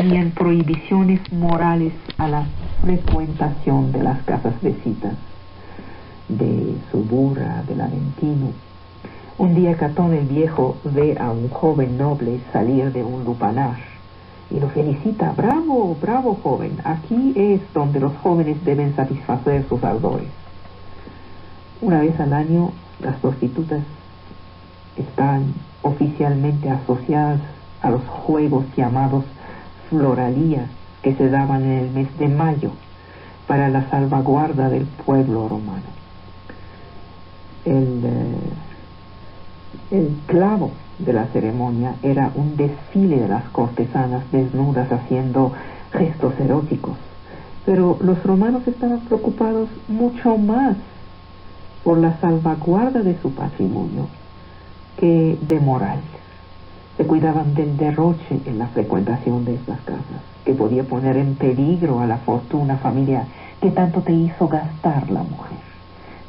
imponían prohibiciones morales a la frecuentación de las casas de citas de Suburra, del Aventino. Un día Catón el Viejo ve a un joven noble salir de un lupanar y lo felicita: bravo, bravo joven, aquí es donde los jóvenes deben satisfacer sus ardores. Una vez al año las prostitutas están oficialmente asociadas a los juegos llamados Floralías, que se daban en el mes de mayo para la salvaguarda del pueblo romano. El clavo de la ceremonia era un desfile de las cortesanas desnudas haciendo gestos eróticos, pero los romanos estaban preocupados mucho más por la salvaguarda de su patrimonio que de moral. Se cuidaban del derroche en la frecuentación de estas casas, que podía poner en peligro a la fortuna familiar. ¿Qué tanto te hizo gastar la mujer?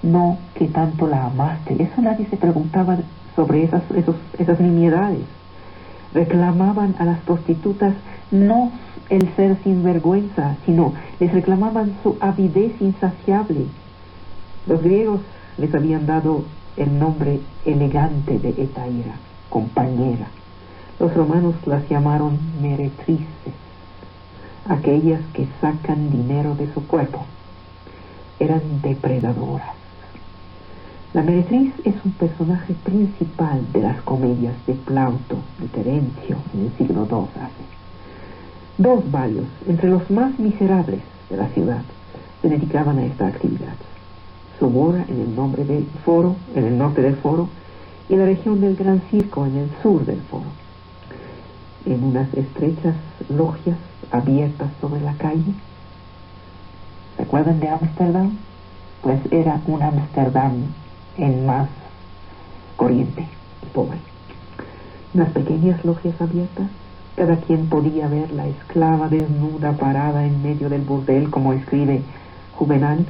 No que tanto la amaste. Eso nadie se preguntaba sobre esas nimiedades. Reclamaban a las prostitutas no el ser sinvergüenza, sino les reclamaban su avidez insaciable. Los griegos les habían dado el nombre elegante de hetaira, compañera. Los romanos las llamaron meretrices, aquellas que sacan dinero de su cuerpo. Eran depredadoras. La meretriz es un personaje principal de las comedias de Plauto, de Terencio, en el siglo II hace. Dos varios, entre los más miserables de la ciudad, se dedicaban a esta actividad. Suburra en el nombre del Foro, en el norte del Foro, y la región del Gran Circo en el sur del Foro. En unas estrechas logias abiertas sobre la calle. ¿Se acuerdan de Ámsterdam? Pues era un Ámsterdam en más corriente y pobre. Unas pequeñas logias abiertas, cada quien podía ver la esclava desnuda parada en medio del burdel, como escribe Juvenal.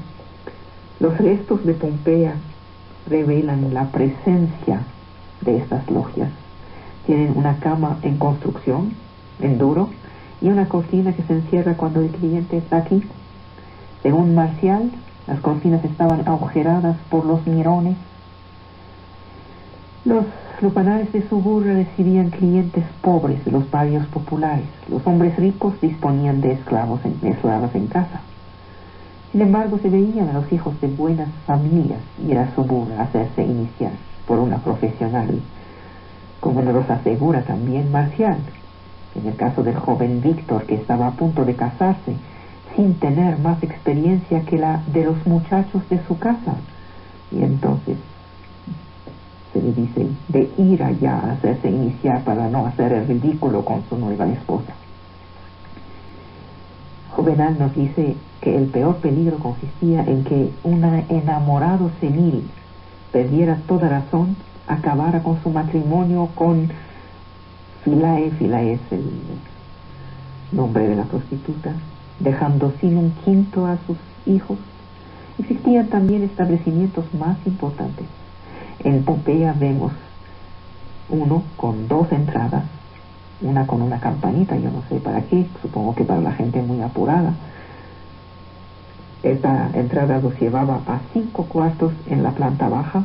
Los restos de Pompeya revelan la presencia de estas logias. Tienen una cama en construcción, en duro, y una cortina que se encierra cuando el cliente está aquí. Según Marcial, las cortinas estaban agujeradas por los mirones. Los lupanares de Suburra recibían clientes pobres de los barrios populares. Los hombres ricos disponían de esclavas en casa. Sin embargo, se veían a los hijos de buenas familias ir a Suburra a hacerse iniciar por una profesional, como nos los asegura también Marcial, en el caso del joven Víctor, que estaba a punto de casarse, sin tener más experiencia que la de los muchachos de su casa. Y entonces se le dice de ir allá a hacerse iniciar para no hacer el ridículo con su nueva esposa. Juvenal nos dice que el peor peligro consistía en que un enamorado senil perdiera toda razón, acabara con su matrimonio con Philae. Philae es el nombre de la prostituta, dejando sin un quinto a sus hijos. Existían también establecimientos más importantes. En Pompeya vemos uno con dos entradas, una con una campanita, yo no sé para qué, supongo que para la gente muy apurada. Esta entrada los llevaba a 5 cuartos en la planta baja.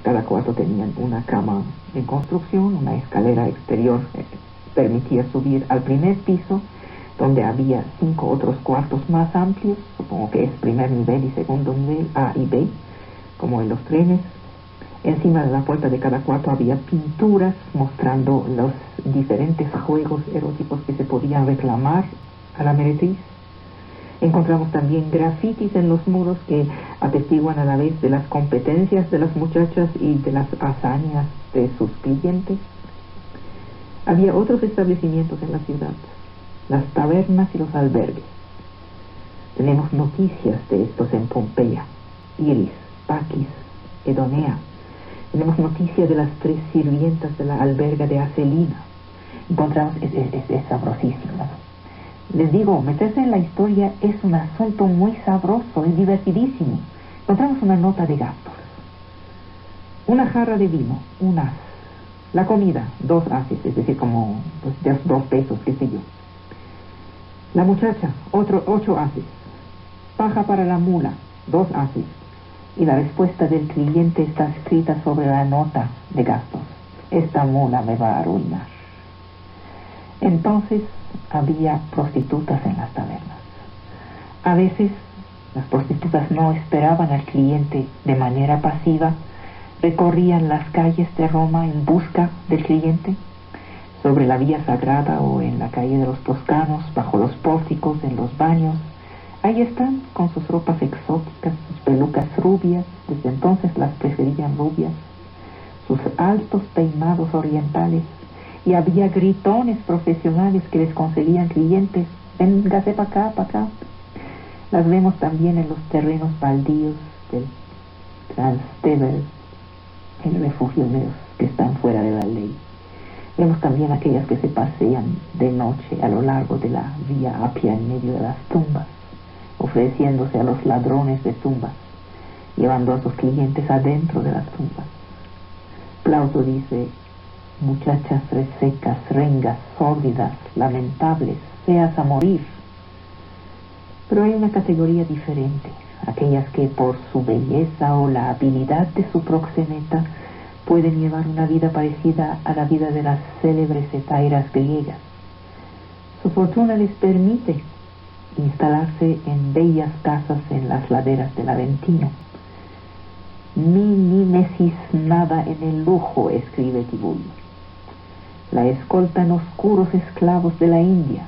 Cada cuarto tenían una cama en construcción, una escalera exterior permitía subir al primer piso, donde había 5 otros cuartos más amplios, supongo que es primer nivel y segundo nivel, A y B, como en los trenes. Encima de la puerta de cada cuarto había pinturas mostrando los diferentes juegos eróticos que se podían reclamar a la meretriz. Encontramos también grafitis en los muros que atestiguan a la vez de las competencias de las muchachas y de las hazañas de sus clientes. Había otros establecimientos en la ciudad, las tabernas y los albergues. Tenemos noticias de estos en Pompeya, Iris, Paquis, Edonea. Tenemos noticias de las 3 sirvientas de la alberga de Acelina. Encontramos, es sabrosísimo, ¿no? Les digo, meterse en la historia es un asunto muy sabroso, es divertidísimo. Encontramos una nota de gastos. Una jarra de vino, un as. La comida, 2 ases, es decir, como pues, 2 pesos, qué sé yo. La muchacha, 8 ases. Paja para la mula, 2 ases. Y la respuesta del cliente está escrita sobre la nota de gastos. Esta mula me va a arruinar. Entonces había prostitutas en las tabernas. A veces las prostitutas no esperaban al cliente de manera pasiva, recorrían las calles de Roma en busca del cliente, sobre la vía sagrada o en la calle de los Toscanos, bajo los pórticos, en los baños. Ahí están, con sus ropas exóticas, sus pelucas rubias, desde entonces las preferían rubias, sus altos peinados orientales, y había gritones profesionales que les conseguían clientes. Véngase para acá, para acá. Las vemos también en los terrenos baldíos del Trastevere, en refugios que están fuera de la ley. Vemos también aquellas que se pasean de noche a lo largo de la vía Apia en medio de las tumbas, ofreciéndose a los ladrones de tumbas, llevando a sus clientes adentro de las tumbas. Plauto dice: muchachas resecas, rengas, sórdidas, lamentables, feas a morir. Pero hay una categoría diferente, aquellas que por su belleza o la habilidad de su proxeneta pueden llevar una vida parecida a la vida de las célebres hetairas griegas. Su fortuna les permite instalarse en bellas casas en las laderas del Aventino. Mimesis nada en el lujo, escribe Tiburio. La escoltan oscuros esclavos de la India.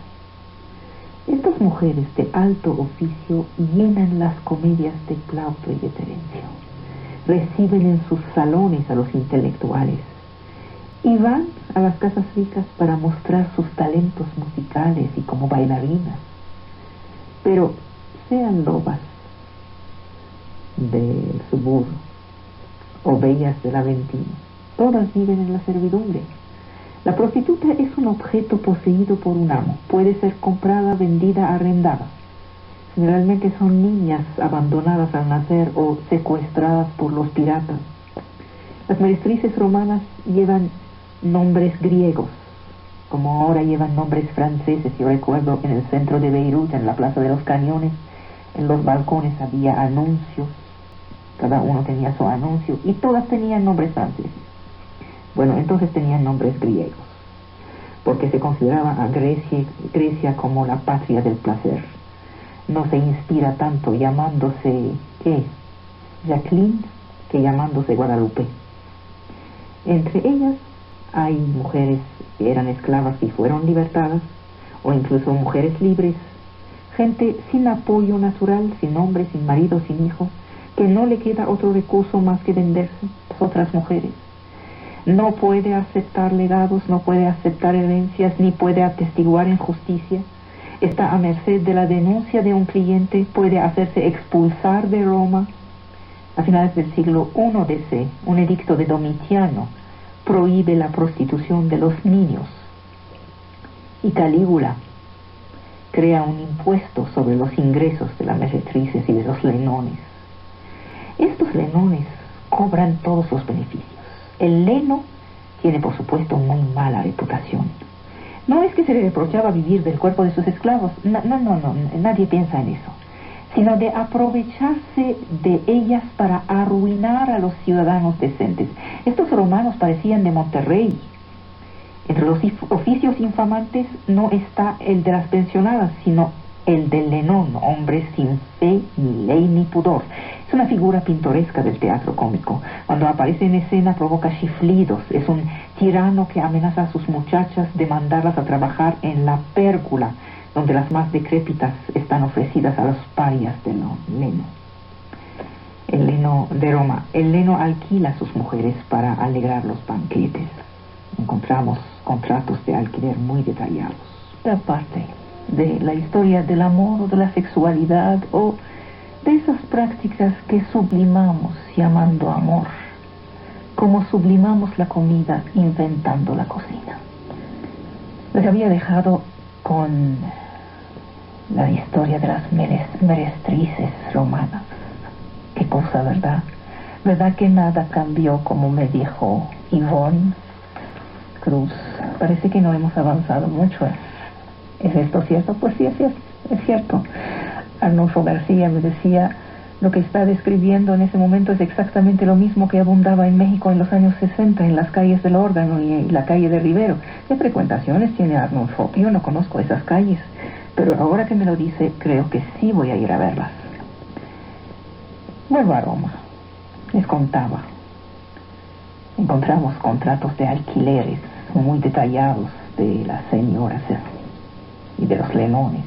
Estas mujeres de alto oficio llenan las comedias de Plauto y de Terencio. Reciben en sus salones a los intelectuales y van a las casas ricas para mostrar sus talentos musicales y como bailarinas. Pero sean lobas del suburbio o bellas del Aventino, todas viven en la servidumbre. La prostituta es un objeto poseído por un amo. Puede ser comprada, vendida, arrendada. Generalmente son niñas abandonadas al nacer o secuestradas por los piratas. Las meretrices romanas llevan nombres griegos, como ahora llevan nombres franceses. Yo recuerdo en el centro de Beirut, en la Plaza de los Cañones, en los balcones había anuncios. Cada uno tenía su anuncio y todas tenían nombres franceses. Bueno, entonces tenían nombres griegos, porque se consideraba a Grecia como la patria del placer. No se inspira tanto llamándose, Jacqueline, que llamándose Guadalupe. Entre ellas hay mujeres que eran esclavas y fueron libertadas, o incluso mujeres libres, gente sin apoyo natural, sin hombre, sin marido, sin hijo, que no le queda otro recurso más que venderse. Las otras mujeres no puede aceptar legados, no puede aceptar herencias, ni puede atestiguar injusticia. Está a merced de la denuncia de un cliente, puede hacerse expulsar de Roma. A finales del siglo I DC, un edicto de Domiciano prohíbe la prostitución de los niños. Y Calígula crea un impuesto sobre los ingresos de las meretrices y de los lenones. Estos lenones cobran todos los beneficios. El leno tiene, por supuesto, muy mala reputación. No es que se le reprochaba vivir del cuerpo de sus esclavos, no, nadie piensa en eso, sino de aprovecharse de ellas para arruinar a los ciudadanos decentes. Estos romanos parecían de Monterrey. Entre los oficios infamantes no está el de las pensionadas, sino el del lenón, hombre sin fe, ni ley, ni pudor. Es una figura pintoresca del teatro cómico. Cuando aparece en escena provoca chiflidos. Es un tirano que amenaza a sus muchachas de mandarlas a trabajar en la pérgula, donde las más decrépitas están ofrecidas a los parias del leno. El leno de Roma. El leno alquila a sus mujeres para alegrar los banquetes. Encontramos contratos de alquiler muy detallados. Aparte de la historia del amor o de la sexualidad o de esas prácticas que sublimamos llamando amor, como sublimamos la comida inventando la cocina. Les había dejado con la historia de las meretrices romanas. Qué cosa, ¿verdad? ¿Verdad que nada cambió, como me dijo Ivonne Cruz? Parece que no hemos avanzado mucho ¿Es esto cierto? Pues sí, es cierto. Arnulfo García me decía, lo que está describiendo en ese momento es exactamente lo mismo que abundaba en México en los años 60, en las calles del Órgano y la calle de Rivero. ¿Qué frecuentaciones tiene Arnulfo? Yo no conozco esas calles, pero ahora que me lo dice, creo que sí voy a ir a verlas. Vuelvo a Roma. Les contaba. Encontramos contratos de alquileres muy detallados de las señoras y de los leones.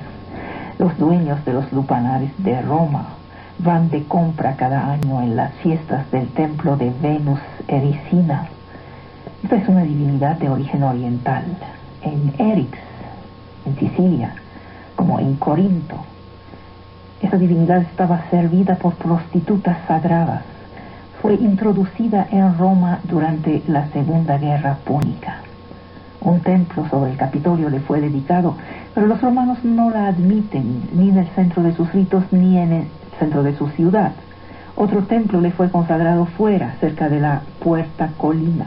Los dueños de los lupanares de Roma van de compra cada año en las fiestas del templo de Venus Ericina. Esta es una divinidad de origen oriental. En Erix, en Sicilia, como en Corinto, esa divinidad estaba servida por prostitutas sagradas. Fue introducida en Roma durante la Segunda Guerra Púnica. Un templo sobre el Capitolio le fue dedicado, pero los romanos no la admiten ni en el centro de sus ritos ni en el centro de su ciudad. Otro templo le fue consagrado fuera, cerca de la Puerta Colina.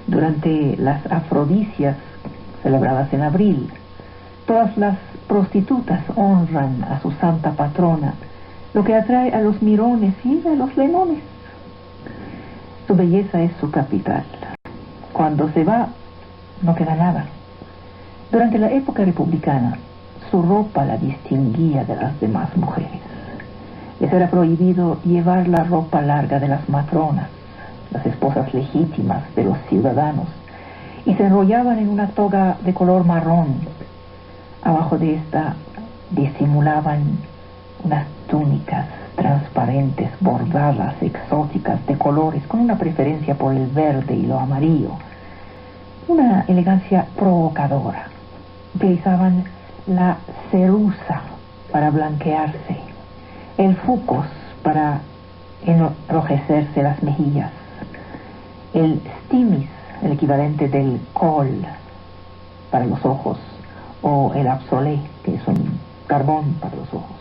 Durante las afrodisias celebradas en abril, todas las prostitutas honran a su santa patrona, lo que atrae a los mirones y a los leones. Su belleza es su capital. Cuando se va, no queda nada. Durante la época republicana, su ropa la distinguía de las demás mujeres. Les era prohibido llevar la ropa larga de las matronas, las esposas legítimas de los ciudadanos, y se enrollaban en una toga de color marrón. Abajo de esta disimulaban unas túnicas transparentes, bordadas, exóticas, de colores, con una preferencia por el verde y lo amarillo. Una elegancia provocadora. Utilizaban la cerusa para blanquearse, el fucos para enrojecerse las mejillas, el stimis, el equivalente del col para los ojos, o el absolé, que es un carbón para los ojos.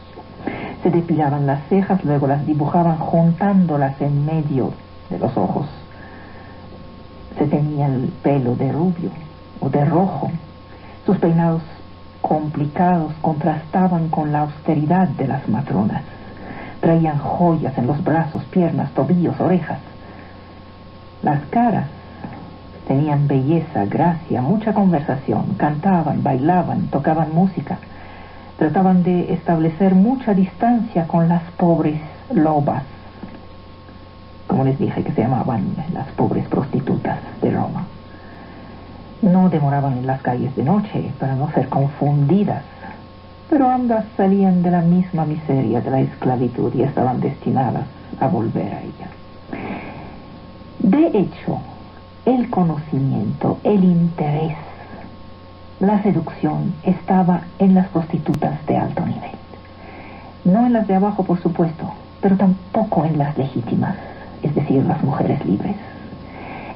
Se depilaban las cejas, luego las dibujaban juntándolas en medio de los ojos. Se teñía el pelo de rubio o de rojo. Sus peinados complicados contrastaban con la austeridad de las matronas. Traían joyas en los brazos, piernas, tobillos, orejas. Las caras tenían belleza, gracia, mucha conversación. Cantaban, bailaban, tocaban música. Trataban de establecer mucha distancia con las pobres lobas, como les dije, que se llamaban las pobres prostitutas de Roma. No demoraban en las calles de noche para no ser confundidas, pero ambas salían de la misma miseria de la esclavitud y estaban destinadas a volver a ella. De hecho, el conocimiento, el interés, la seducción estaba en las prostitutas de alto nivel. No en las de abajo, por supuesto, pero tampoco en las legítimas, es decir, las mujeres libres.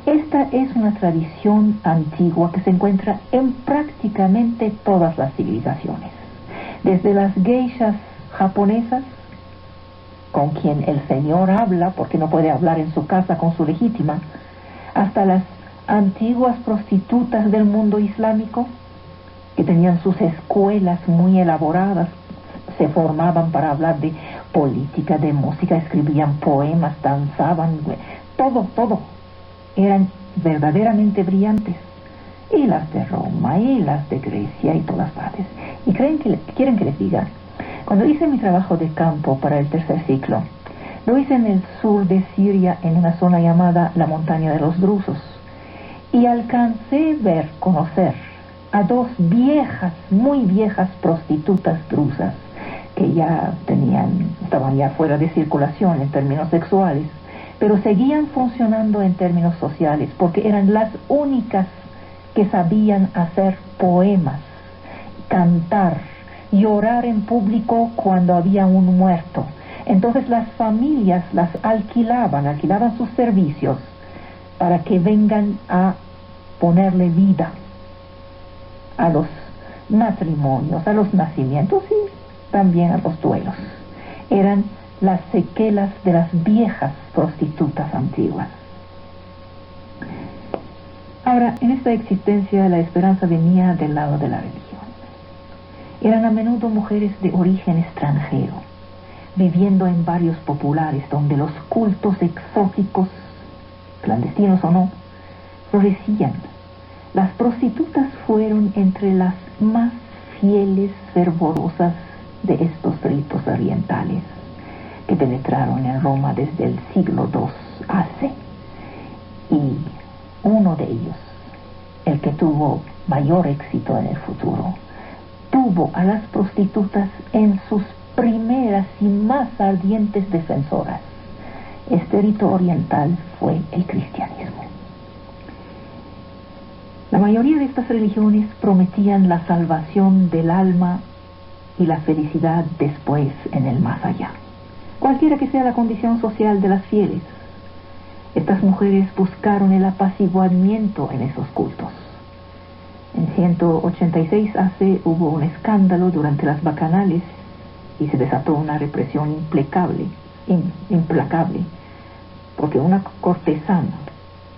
Esta es una tradición antigua que se encuentra en prácticamente todas las civilizaciones. Desde las geishas japonesas, con quien el señor habla porque no puede hablar en su casa con su legítima, hasta las antiguas prostitutas del mundo islámico, que tenían sus escuelas muy elaboradas, se formaban para hablar de política, de música, escribían poemas, danzaban, todo. Eran verdaderamente brillantes. Y las de Roma, y las de Grecia, y todas partes. Y quieren que les diga, cuando hice mi trabajo de campo para el tercer ciclo, lo hice en el sur de Siria, en una zona llamada la montaña de los drusos. Y alcancé conocer a dos viejas, muy viejas prostitutas drusas, que ya estaban ya fuera de circulación en términos sexuales, pero seguían funcionando en términos sociales, porque eran las únicas que sabían hacer poemas, cantar, llorar en público cuando había un muerto. Entonces las familias las alquilaban sus servicios para que vengan a ponerle vida a los matrimonios, a los nacimientos y también a los duelos. Eran las secuelas de las viejas prostitutas antiguas. Ahora, en esta existencia la esperanza venía del lado de la religión. Eran a menudo mujeres de origen extranjero, viviendo en barrios populares donde los cultos exóticos, clandestinos o no, florecían. Las prostitutas fueron entre las más fieles, fervorosas de estos ritos orientales que penetraron en Roma desde el siglo II AC. Y uno de ellos, el que tuvo mayor éxito en el futuro, tuvo a las prostitutas en sus primeras y más ardientes defensoras. Este rito oriental fue el cristianismo. La mayoría de estas religiones prometían la salvación del alma y la felicidad después en el más allá, cualquiera que sea la condición social de las fieles. Estas mujeres buscaron el apaciguamiento en esos cultos. En 186 AC hubo un escándalo durante las bacanales y se desató una represión implacable, porque una cortesana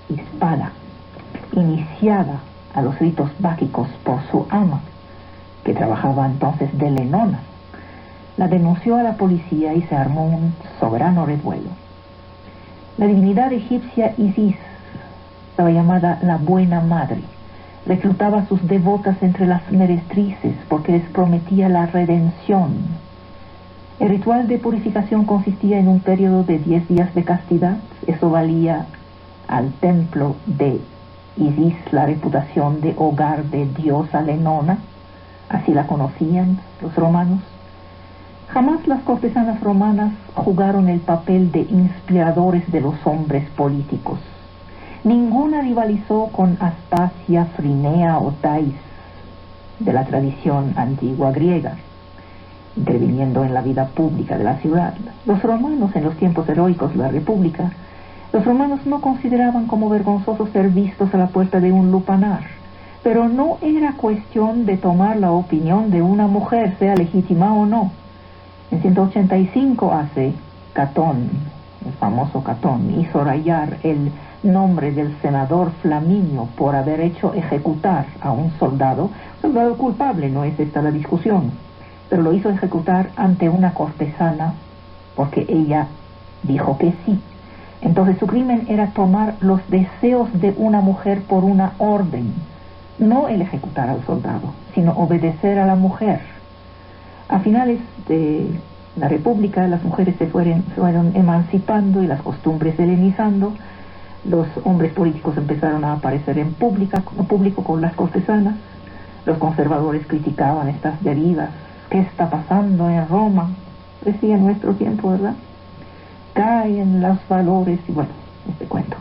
hispana, iniciada a los ritos báquicos por su ama, que trabajaba entonces de lenona, la denunció a la policía y se armó un soberano revuelo. La divinidad egipcia Isis, estaba llamada la Buena Madre, reclutaba a sus devotas entre las meretrices porque les prometía la redención. El ritual de purificación consistía en un periodo de 10 días de castidad. Eso valía al templo de Isis la reputación de hogar de diosa Lenona, así la conocían los romanos. Jamás las cortesanas romanas jugaron el papel de inspiradores de los hombres políticos. Ninguna rivalizó con Aspasia, Frinea o Thais de la tradición antigua griega, interviniendo en la vida pública de la ciudad. Los romanos, en los tiempos heroicos de la República, los romanos no consideraban como vergonzoso ser vistos a la puerta de un lupanar, pero no era cuestión de tomar la opinión de una mujer, sea legítima o no. En 185 AC, Catón, el famoso Catón, hizo rayar el nombre del senador Flaminio por haber hecho ejecutar a un soldado culpable, no es esta la discusión, pero lo hizo ejecutar ante una cortesana porque ella dijo que sí. Entonces su crimen era tomar los deseos de una mujer por una orden, no el ejecutar al soldado, sino obedecer a la mujer. A finales de la República, las mujeres se fueron emancipando y las costumbres helenizando. Los hombres políticos empezaron a aparecer en público con las cortesanas. Los conservadores criticaban estas derivas. ¿Qué está pasando en Roma? Decía en nuestro tiempo, ¿verdad? Caen los valores, y bueno, este cuento.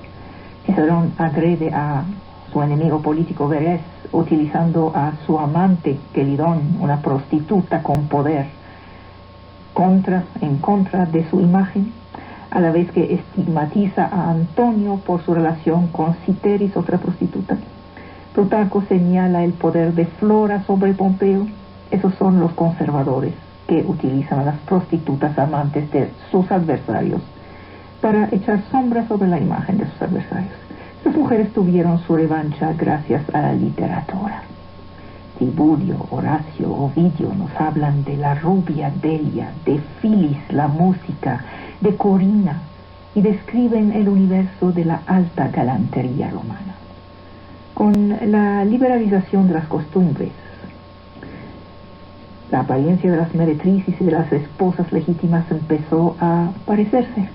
Cicerón agrede a su enemigo político Verés, utilizando a su amante Quelidón, una prostituta con poder, en contra de su imagen, a la vez que estigmatiza a Antonio por su relación con Citeris, otra prostituta. Plutarco señala el poder de Flora sobre Pompeo. Esos son los conservadores que utilizan a las prostitutas amantes de sus adversarios para echar sombra sobre la imagen de sus adversarios. Estas mujeres tuvieron su revancha gracias a la literatura. Tiburio, Horacio, Ovidio nos hablan de la rubia Delia, de Filis la música, de Corina, y describen el universo de la alta galantería romana. Con la liberalización de las costumbres, la apariencia de las meretrices y de las esposas legítimas empezó a parecerse.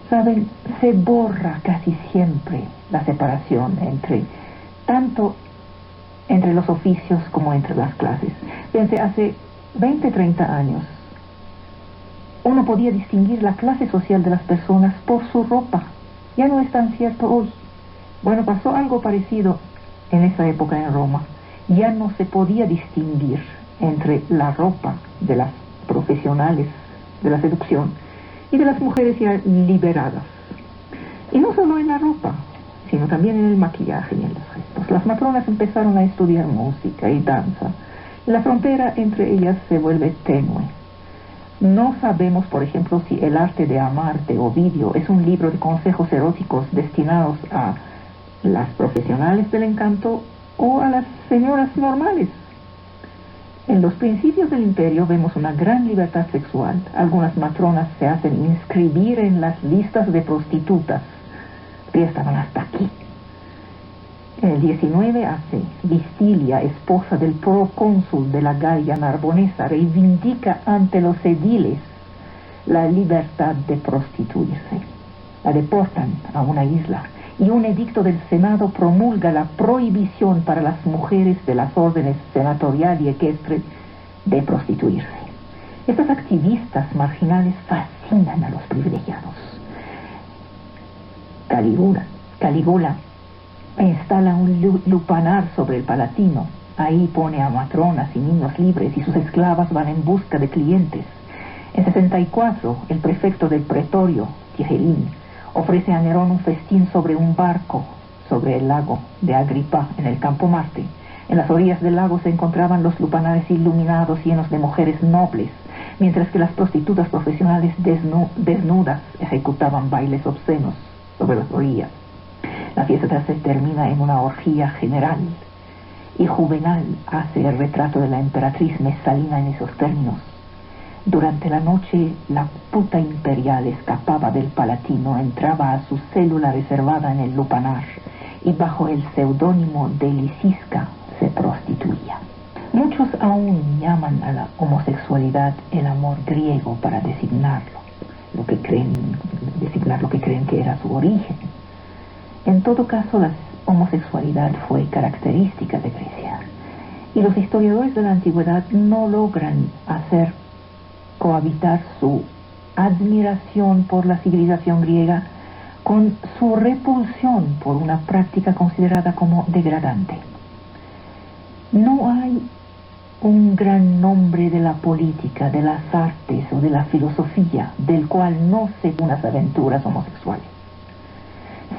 Saben, se borra casi siempre la separación tanto entre los oficios como entre las clases. Fíjense, hace 20, 30 años, uno podía distinguir la clase social de las personas por su ropa. Ya no es tan cierto hoy. Bueno, pasó algo parecido en esa época en Roma. Ya no se podía distinguir entre la ropa de las profesionales de la seducción y de las mujeres ya liberadas. Y no solo en la ropa, sino también en el maquillaje y en los gestos. Las matronas empezaron a estudiar música y danza. La frontera entre ellas se vuelve tenue. No sabemos, por ejemplo, si El arte de amar de Ovidio es un libro de consejos eróticos destinados a las profesionales del encanto o a las señoras normales. En los principios del imperio vemos una gran libertad sexual. Algunas matronas se hacen inscribir en las listas de prostitutas, que estaban hasta aquí. En el 19 AC, Vicilia, esposa del procónsul de la Galia Narbonesa, reivindica ante los ediles la libertad de prostituirse. La deportan a una isla y un edicto del Senado promulga la prohibición para las mujeres de las órdenes senatorial y equestre de prostituirse. Estas activistas marginales fascinan a los privilegiados. Calígula instala un lupanar sobre el Palatino. Ahí pone a matronas y niños libres y sus esclavas van en busca de clientes. En 64, el prefecto del pretorio, Tigelín, ofrece a Nerón un festín sobre un barco sobre el lago de Agripa en el Campo Marte. En las orillas del lago se encontraban los lupanares iluminados llenos de mujeres nobles, mientras que las prostitutas profesionales desnudas ejecutaban bailes obscenos sobre las orillas. La fiesta se termina en una orgía general, y Juvenal hace el retrato de la emperatriz Mesalina en esos términos. Durante la noche, la puta imperial escapaba del Palatino, entraba a su célula reservada en el lupanar, y bajo el seudónimo de Licisca se prostituía. Muchos aún llaman a la homosexualidad el amor griego para designar lo que creen que era su origen. En todo caso, la homosexualidad fue característica de Grecia, y los historiadores de la antigüedad no logran hacer cohabitar su admiración por la civilización griega con su repulsión por una práctica considerada como degradante. No hay un gran nombre de la política, de las artes o de la filosofía del cual no se unas aventuras homosexuales.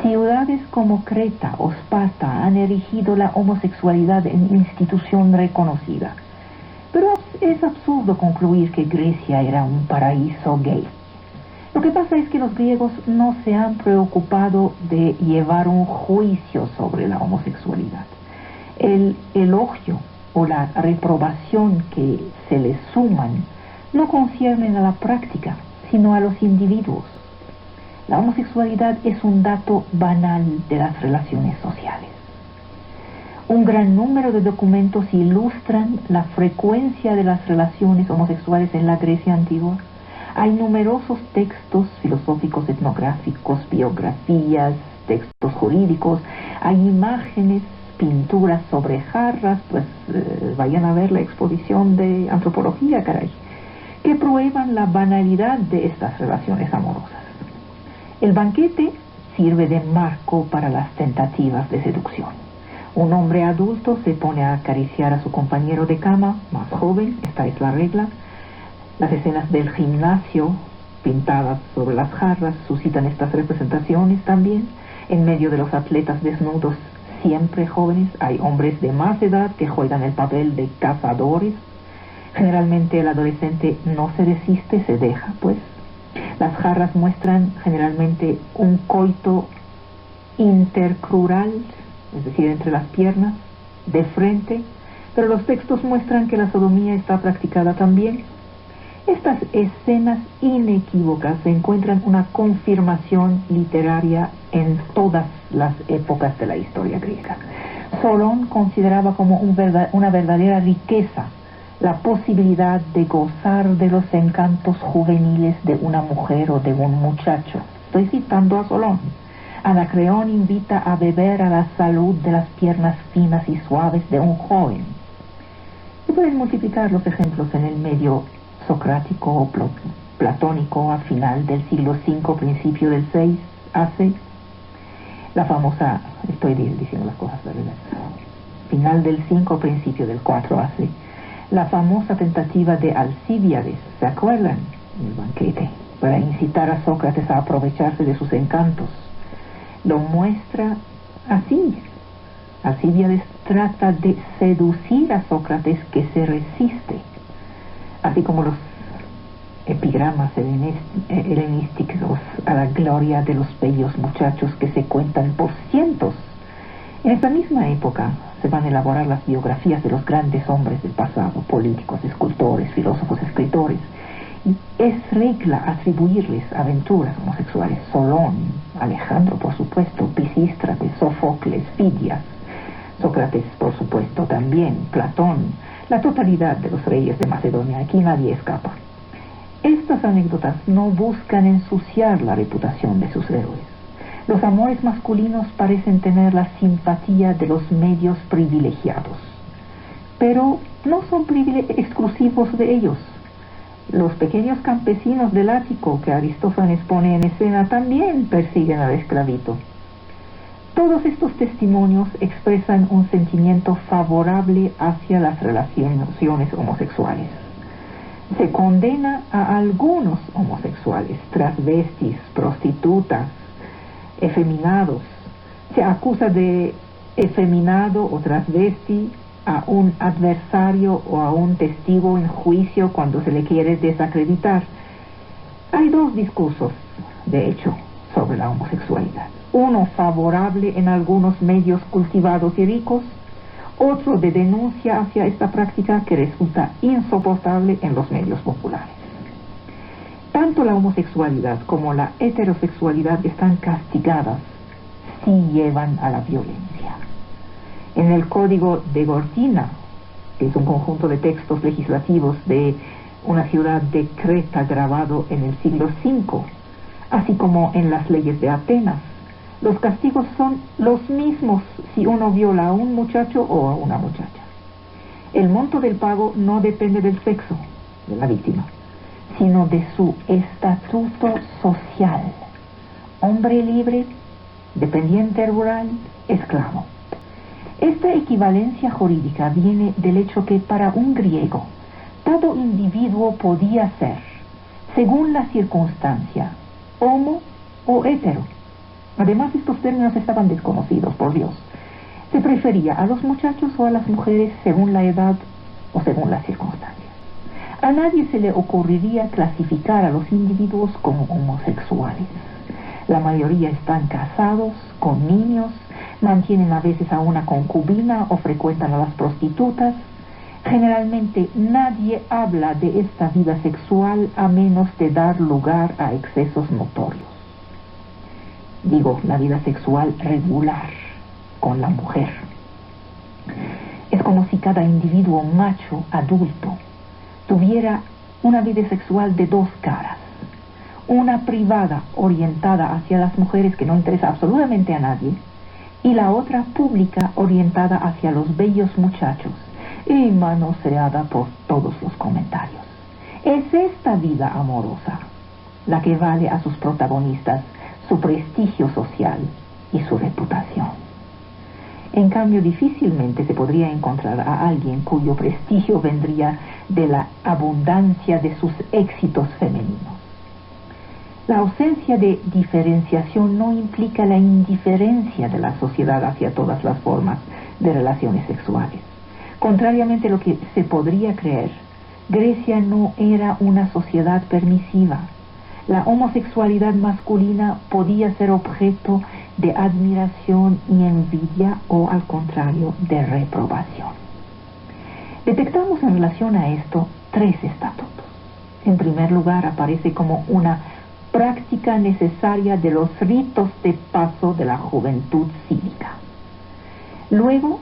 Ciudades como Creta o Esparta han erigido la homosexualidad en institución reconocida. Pero es absurdo concluir que Grecia era un paraíso gay. Lo que pasa es que los griegos no se han preocupado de llevar un juicio sobre la homosexualidad. El elogio o la reprobación que se les suman no conciernen a la práctica, sino a los individuos. La homosexualidad es un dato banal de las relaciones sociales. Un gran número de documentos ilustran la frecuencia de las relaciones homosexuales en la Grecia antigua. Hay numerosos textos filosóficos, etnográficos, biografías, textos jurídicos, hay imágenes, pinturas sobre jarras, vayan a ver la exposición de antropología, caray, que prueban la banalidad de estas relaciones amorosas. El banquete sirve de marco para las tentativas de seducción. Un hombre adulto se pone a acariciar a su compañero de cama, más joven, esta es la regla. Las escenas del gimnasio, pintadas sobre las jarras, suscitan estas representaciones también. En medio de los atletas desnudos, siempre jóvenes, hay hombres de más edad que juegan el papel de cazadores. Generalmente el adolescente no se resiste, se deja, pues. Las jarras muestran generalmente un coito intercrural, es decir, entre las piernas, de frente, pero los textos muestran que la sodomía está practicada también. Estas escenas inequívocas encuentran una confirmación literaria en todas las épocas de la historia griega. Solón consideraba como una verdadera riqueza la posibilidad de gozar de los encantos juveniles de una mujer o de un muchacho. Estoy citando a Solón. Anacreón invita a beber a la salud de las piernas finas y suaves de un joven. Se pueden multiplicar los ejemplos en el medio socrático o platónico a final del siglo V, principio del VI AC. La famosa, estoy diciendo las cosas de verdad, final del 5, principio del 4 AC. La famosa tentativa de Alcíbiades, ¿se acuerdan? El banquete, para incitar a Sócrates a aprovecharse de sus encantos. Lo muestra así. Alcíbiades trata de seducir a Sócrates, que se resiste, así como los epigramas helenísticos a la gloria de los bellos muchachos que se cuentan por cientos. En esta misma época se van a elaborar las biografías de los grandes hombres del pasado, políticos, escultores, filósofos, escritores. Es regla atribuirles aventuras homosexuales. Solón, Alejandro, por supuesto, Pisístrates, Sófocles, Fidias, Sócrates, por supuesto, también, Platón, la totalidad de los reyes de Macedonia. Aquí nadie escapa. Estas anécdotas no buscan ensuciar la reputación de sus héroes. Los amores masculinos parecen tener la simpatía de los medios privilegiados, pero no son exclusivos de ellos. Los pequeños campesinos del Ático que Aristófanes pone en escena también persiguen al esclavito. Todos estos testimonios expresan un sentimiento favorable hacia las relaciones homosexuales. Se condena a algunos homosexuales, transvestis, prostitutas, efeminados. Se acusa de efeminado o transvesti a un adversario o a un testigo en juicio cuando se le quiere desacreditar. Hay dos discursos, de hecho, sobre la homosexualidad. Uno favorable en algunos medios cultivados y ricos, otro de denuncia hacia esta práctica que resulta insoportable en los medios populares. Tanto la homosexualidad como la heterosexualidad están castigadas si llevan a la violencia. En el Código de Gortina, que es un conjunto de textos legislativos de una ciudad de Creta grabado en el siglo V, así como en las leyes de Atenas, los castigos son los mismos si uno viola a un muchacho o a una muchacha. El monto del pago no depende del sexo de la víctima, sino de su estatuto social: hombre libre, dependiente rural, esclavo. Esta equivalencia jurídica viene del hecho que para un griego todo individuo podía ser, según la circunstancia, homo o hetero. Además, estos términos estaban desconocidos por Dios. Se prefería a los muchachos o a las mujeres según la edad o según las circunstancias. A nadie se le ocurriría clasificar a los individuos como homosexuales. La mayoría están casados, con niños, mantienen a veces a una concubina o frecuentan a las prostitutas. Generalmente nadie habla de esta vida sexual a menos de dar lugar a excesos notorios. Digo, la vida sexual regular con la mujer. Es como si cada individuo macho adulto tuviera una vida sexual de dos caras. Una privada orientada hacia las mujeres que no interesa absolutamente a nadie, y la otra pública orientada hacia los bellos muchachos y manoseada por todos los comentarios. Es esta vida amorosa la que vale a sus protagonistas su prestigio social y su reputación. En cambio, difícilmente se podría encontrar a alguien cuyo prestigio vendría de la abundancia de sus éxitos femeninos. La ausencia de diferenciación no implica la indiferencia de la sociedad hacia todas las formas de relaciones sexuales. Contrariamente a lo que se podría creer, Grecia no era una sociedad permisiva. La homosexualidad masculina podía ser objeto de admiración y envidia o, al contrario, de reprobación. Detectamos en relación a esto tres estatutos. En primer lugar, aparece como una práctica necesaria de los ritos de paso de la juventud cívica. Luego,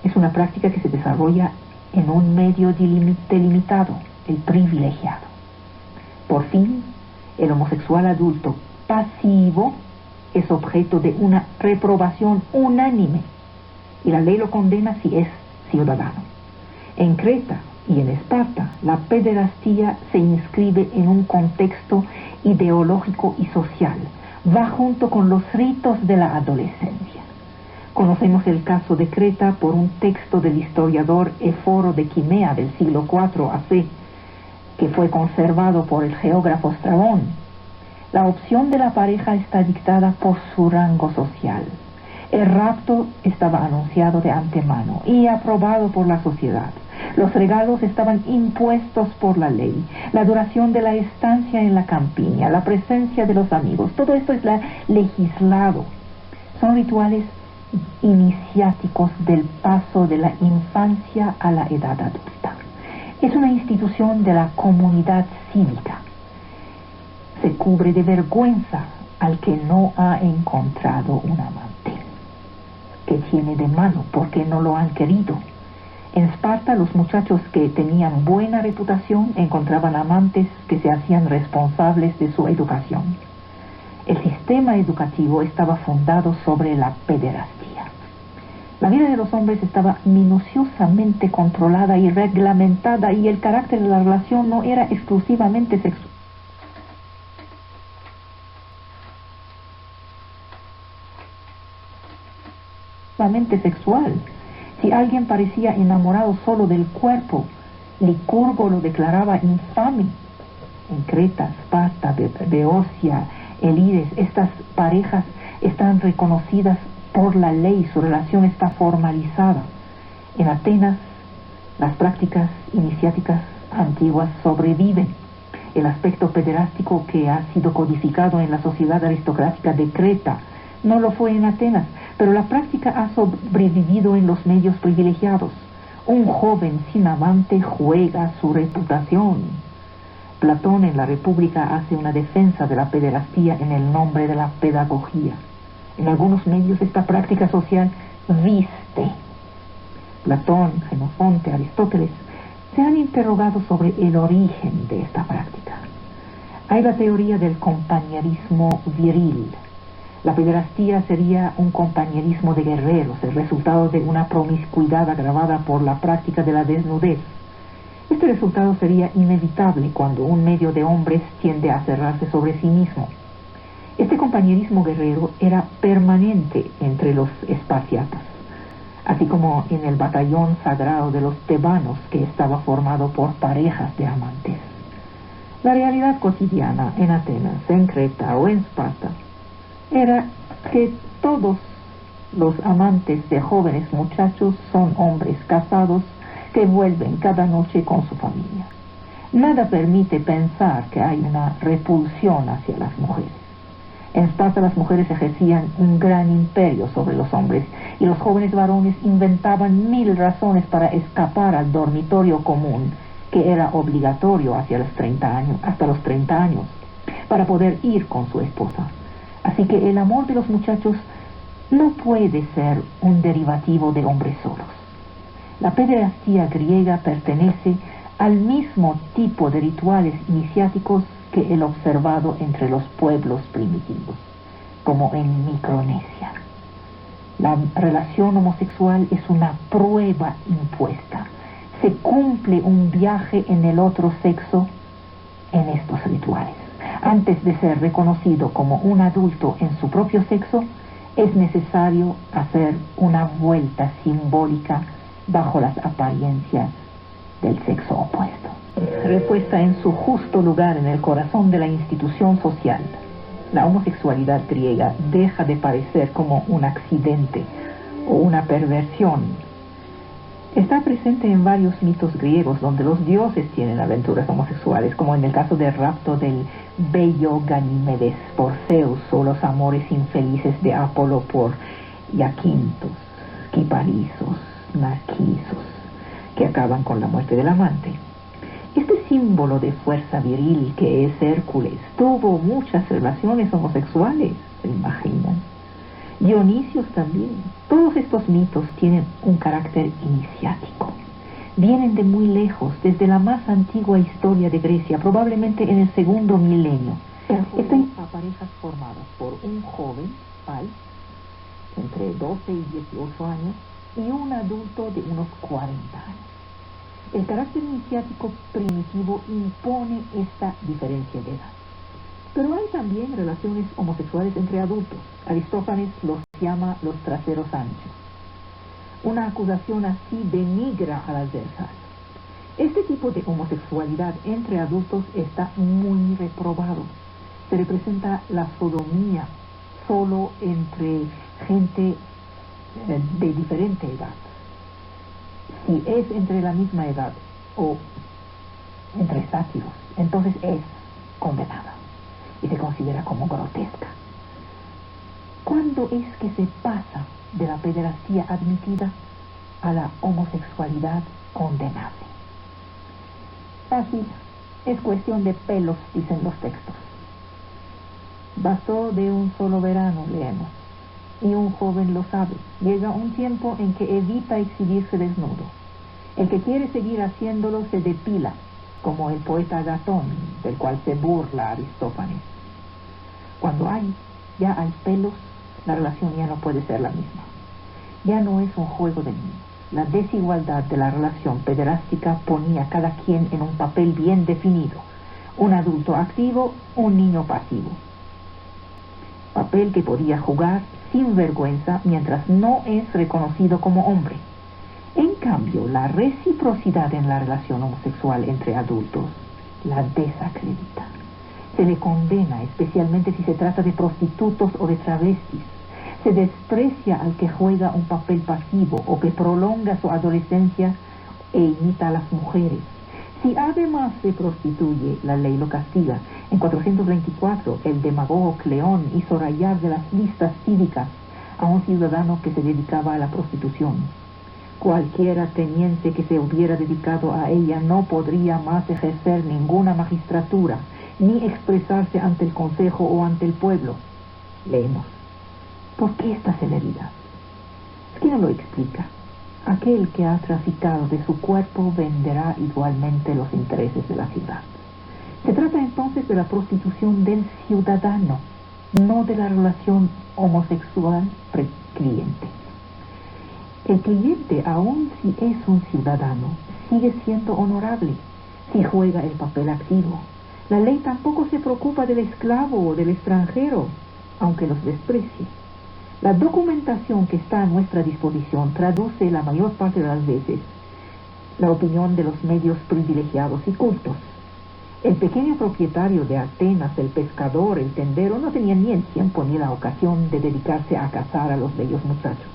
es una práctica que se desarrolla en un medio delimitado, el privilegiado. Por fin, el homosexual adulto pasivo es objeto de una reprobación unánime, y la ley lo condena si es ciudadano. En Creta y en Esparta, la pederastía se inscribe en un contexto ideológico y social, va junto con los ritos de la adolescencia. Conocemos el caso de Creta por un texto del historiador Éforo de Quimea del siglo IV AC, que fue conservado por el geógrafo Estrabón. La opción de la pareja está dictada por su rango social. El rapto estaba anunciado de antemano y aprobado por la sociedad. Los regalos estaban impuestos por la ley. La duración de la estancia en la campiña, la presencia de los amigos, todo esto es legislado. Son rituales iniciáticos del paso de la infancia a la edad adulta. Es una institución de la comunidad cívica. Se cubre de vergüenza al que no ha encontrado un amante, que tiene de malo porque no lo han querido. En Esparta, los muchachos que tenían buena reputación encontraban amantes que se hacían responsables de su educación. El sistema educativo estaba fundado sobre la pederastía. La vida de los hombres estaba minuciosamente controlada y reglamentada, y el carácter de la relación no era exclusivamente sexual. Si alguien parecía enamorado solo del cuerpo, Licurgo lo declaraba infame. En Creta, Esparta, Beocia, Elides, estas parejas están reconocidas por la ley, su relación está formalizada. En Atenas, las prácticas iniciáticas antiguas sobreviven. El aspecto pederástico que ha sido codificado en la sociedad aristocrática de Creta no lo fue en Atenas, pero la práctica ha sobrevivido en los medios privilegiados. Un joven sin amante juega su reputación. Platón en la República hace una defensa de la pederastía en el nombre de la pedagogía. En algunos medios esta práctica social viste. Platón, Xenofonte, Aristóteles se han interrogado sobre el origen de esta práctica. Hay la teoría del compañerismo viril. La pederastía sería un compañerismo de guerreros, el resultado de una promiscuidad agravada por la práctica de la desnudez. Este resultado sería inevitable cuando un medio de hombres tiende a cerrarse sobre sí mismo. Este compañerismo guerrero era permanente entre los esparciatas, así como en el batallón sagrado de los tebanos, que estaba formado por parejas de amantes. La realidad cotidiana en Atenas, en Creta o en Esparta era que todos los amantes de jóvenes muchachos son hombres casados que vuelven cada noche con su familia. Nada permite pensar que hay una repulsión hacia las mujeres. En Esparta las mujeres ejercían un gran imperio sobre los hombres, y los jóvenes varones inventaban 1000 razones para escapar al dormitorio común, que era obligatorio hasta los 30 años, para poder ir con su esposa. Así que el amor de los muchachos no puede ser un derivativo de hombres solos. La pederastía griega pertenece al mismo tipo de rituales iniciáticos que el observado entre los pueblos primitivos, como en Micronesia. La relación homosexual es una prueba impuesta. Se cumple un viaje en el otro sexo en estos rituales. Antes de ser reconocido como un adulto en su propio sexo, es necesario hacer una vuelta simbólica bajo las apariencias del sexo opuesto. Repuesta en su justo lugar en el corazón de la institución social, la homosexualidad griega deja de parecer como un accidente o una perversión. Está presente en varios mitos griegos donde los dioses tienen aventuras homosexuales, como en el caso del rapto del bello Ganímedes por Zeus, o los amores infelices de Apolo por Yaquintos, Kiparisos, Narquisos, que acaban con la muerte del amante. Este símbolo de fuerza viril que es Hércules tuvo muchas relaciones homosexuales, ¿se imaginan? Dionisios también. Todos estos mitos tienen un carácter iniciático. Vienen de muy lejos, desde la más antigua historia de Grecia, probablemente en el 2º milenio. Están a parejas formadas por un joven, Pal, entre 12 y 18 años, y un adulto de unos 40 años. El carácter iniciático primitivo impone esta diferencia de edad. Pero hay también relaciones homosexuales entre adultos. Aristófanes los llama los traseros anchos. Una acusación así denigra al adversario. Este tipo de homosexualidad entre adultos está muy reprobado. Se representa la sodomía solo entre gente de diferente edad. Si es entre la misma edad o entre sátiros, entonces es condenada y se considera como grotesca. ¿Cuándo es que se pasa de la pederastía admitida a la homosexualidad condenable. Así, es cuestión de pelos, dicen los textos. Bastó de un solo verano, leemos, y un joven lo sabe. Llega un tiempo en que evita exhibirse desnudo. El que quiere seguir haciéndolo se depila, como el poeta Agatón, del cual se burla Aristófanes. Cuando ya hay pelos, la relación ya no puede ser la misma. Ya no es un juego de niños. La desigualdad de la relación pederástica ponía a cada quien en un papel bien definido: un adulto activo, un niño pasivo. Papel que podía jugar sin vergüenza mientras no es reconocido como hombre. En cambio, la reciprocidad en la relación homosexual entre adultos la desacredita. Se le condena, especialmente si se trata de prostitutos o de travestis. Se desprecia al que juega un papel pasivo o que prolonga su adolescencia e imita a las mujeres. Si además se prostituye, la ley lo castiga. En 424, el demagogo Cleón hizo rayar de las listas cívicas a un ciudadano que se dedicaba a la prostitución. Cualquier ateniense que se hubiera dedicado a ella no podría más ejercer ninguna magistratura, ni expresarse ante el consejo o ante el pueblo. Leemos. ¿Por qué esta celeridad? ¿Quién lo explica? Aquel que ha traficado de su cuerpo venderá igualmente los intereses de la ciudad. Se trata entonces de la prostitución del ciudadano, no de la relación homosexual cliente. El cliente, aun si es un ciudadano, sigue siendo honorable si juega el papel activo. La ley tampoco se preocupa del esclavo o del extranjero, aunque los desprecie. La documentación que está a nuestra disposición traduce la mayor parte de las veces la opinión de los medios privilegiados y cultos. El pequeño propietario de Atenas, el pescador, el tendero, no tenía ni el tiempo ni la ocasión de dedicarse a cazar a los bellos muchachos.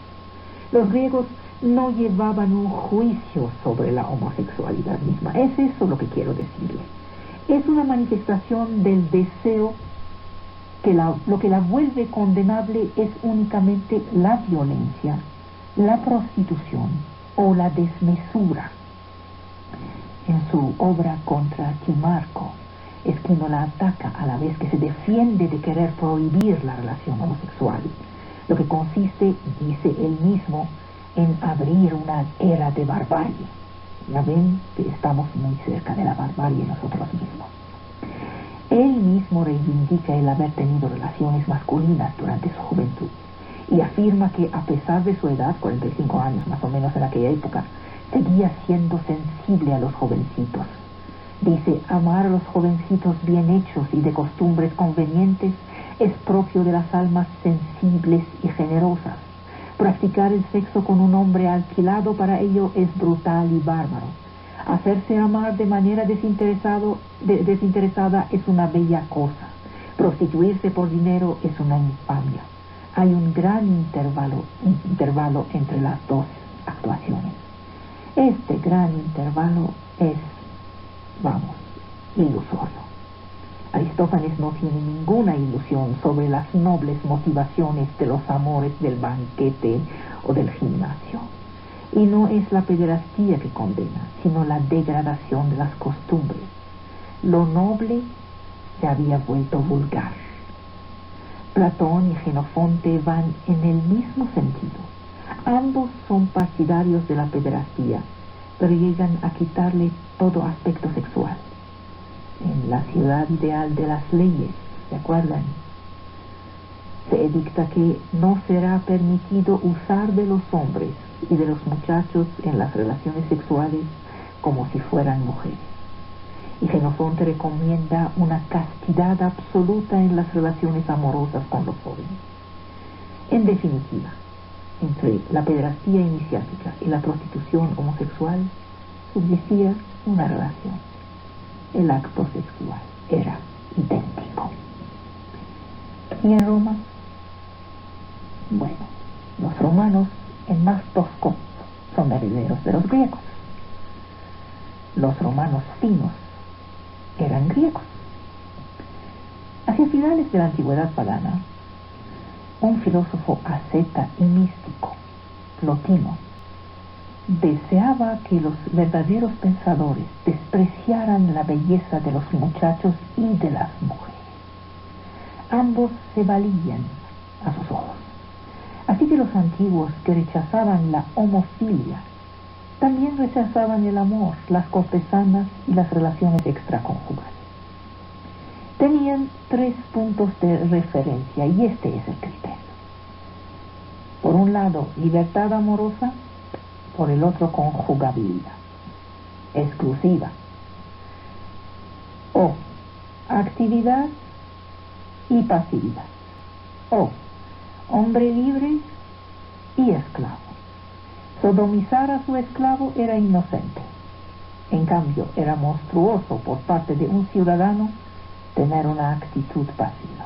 Los griegos no llevaban un juicio sobre la homosexualidad misma. Es eso lo que quiero decirle. Es una manifestación del deseo que lo que la vuelve condenable es únicamente la violencia, la prostitución o la desmesura. En su obra contra Timarco, Esquino la ataca a la vez que se defiende de querer prohibir la relación homosexual, lo que consiste, dice él mismo, en abrir una era de barbarie. Ya ven que estamos muy cerca de la barbarie nosotros mismos. Él mismo reivindica el haber tenido relaciones masculinas durante su juventud y afirma que a pesar de su edad, 45 años más o menos en aquella época, seguía siendo sensible a los jovencitos. Dice, amar a los jovencitos bien hechos y de costumbres convenientes es propio de las almas sensibles y generosas. Practicar el sexo con un hombre alquilado para ello es brutal y bárbaro. Hacerse amar de manera desinteresada es una bella cosa. Prostituirse por dinero es una infamia. Hay un gran intervalo entre las dos actuaciones. Este gran intervalo es, ilusorio. Aristófanes no tiene ninguna ilusión sobre las nobles motivaciones de los amores del banquete o del gimnasio. Y no es la pederastía que condena, sino la degradación de las costumbres. Lo noble se había vuelto vulgar. Platón y Jenofonte van en el mismo sentido. Ambos son partidarios de la pederastía, pero llegan a quitarle todo aspecto sexual. En la ciudad ideal de las leyes, ¿se acuerdan? Se edicta que no será permitido usar de los hombres y de los muchachos en las relaciones sexuales como si fueran mujeres. Y Jenofonte recomienda una castidad absoluta en las relaciones amorosas con los jóvenes. En definitiva, entre la pederastía iniciática y la prostitución homosexual subsistía una relación. El acto sexual era idéntico. ¿Y en Roma? Bueno, los romanos en más tosco son herederos de los griegos. Los romanos finos eran griegos. Hacia finales de la antigüedad pagana, un filósofo asceta y místico, Plotino, deseaba que los verdaderos pensadores despreciaran la belleza de los muchachos y de las mujeres. Ambos se valían a sus ojos. Así que los antiguos que rechazaban la homofilia también rechazaban el amor, las cortesanas y las relaciones extraconjugales. Tenían 3 puntos de referencia y este es el criterio. Por un lado, libertad amorosa, por el otro, conjugabilidad exclusiva, o actividad y pasividad, o hombre libre y esclavo. Sodomizar a su esclavo era inocente. En cambio, era monstruoso por parte de un ciudadano tener una actitud pasiva.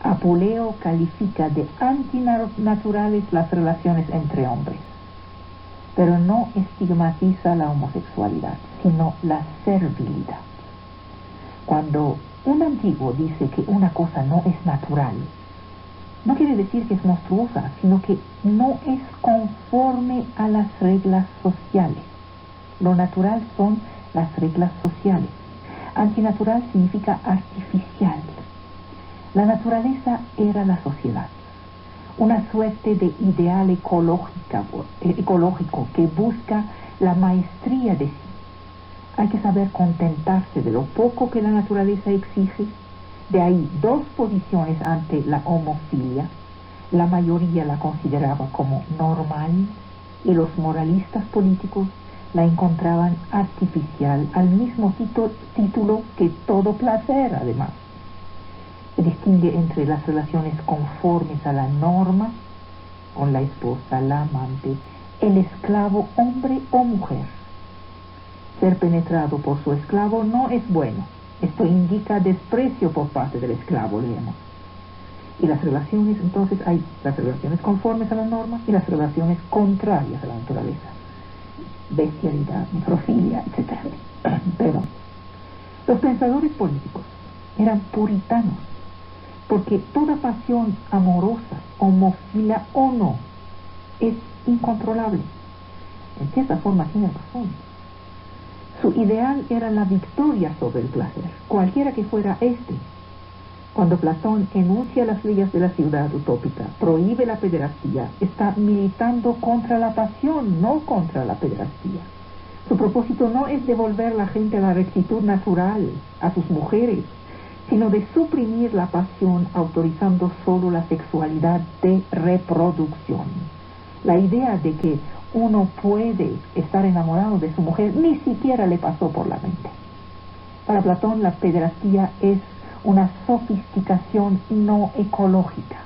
Apuleo califica de antinaturales las relaciones entre hombres, pero no estigmatiza la homosexualidad, sino la servilidad. Cuando un antiguo dice que una cosa no es natural, no quiere decir que es monstruosa, sino que no es conforme a las reglas sociales. Lo natural son las reglas sociales. Antinatural significa artificial. La naturaleza era la sociedad, una suerte de ideal ecológico que busca la maestría de sí. Hay que saber contentarse de lo poco que la naturaleza exige. De ahí 2 posiciones ante la homofilia. La mayoría la consideraba como normal y los moralistas políticos la encontraban artificial, al mismo título que todo placer, además. Se distingue entre las relaciones conformes a la norma, con la esposa, la amante, el esclavo, hombre o mujer. Ser penetrado por su esclavo no es bueno. Esto indica desprecio por parte del esclavo, leemos. Y las relaciones, entonces, hay las relaciones conformes a la norma y las relaciones contrarias a la naturaleza. Bestialidad, necrofilia, etc. Pero los pensadores políticos eran puritanos, porque toda pasión amorosa, homófila o no, es incontrolable. En cierta forma tiene razón. Su ideal era la victoria sobre el placer, cualquiera que fuera este. Cuando Platón enuncia las leyes de la ciudad utópica, prohíbe la pederastía, está militando contra la pasión, no contra la pederastía. Su propósito no es devolver la gente a la rectitud natural, a sus mujeres, sino de suprimir la pasión autorizando solo la sexualidad de reproducción. La idea de que uno puede estar enamorado de su mujer ni siquiera le pasó por la mente. Para Platón, la pederastía es una sofisticación no ecológica.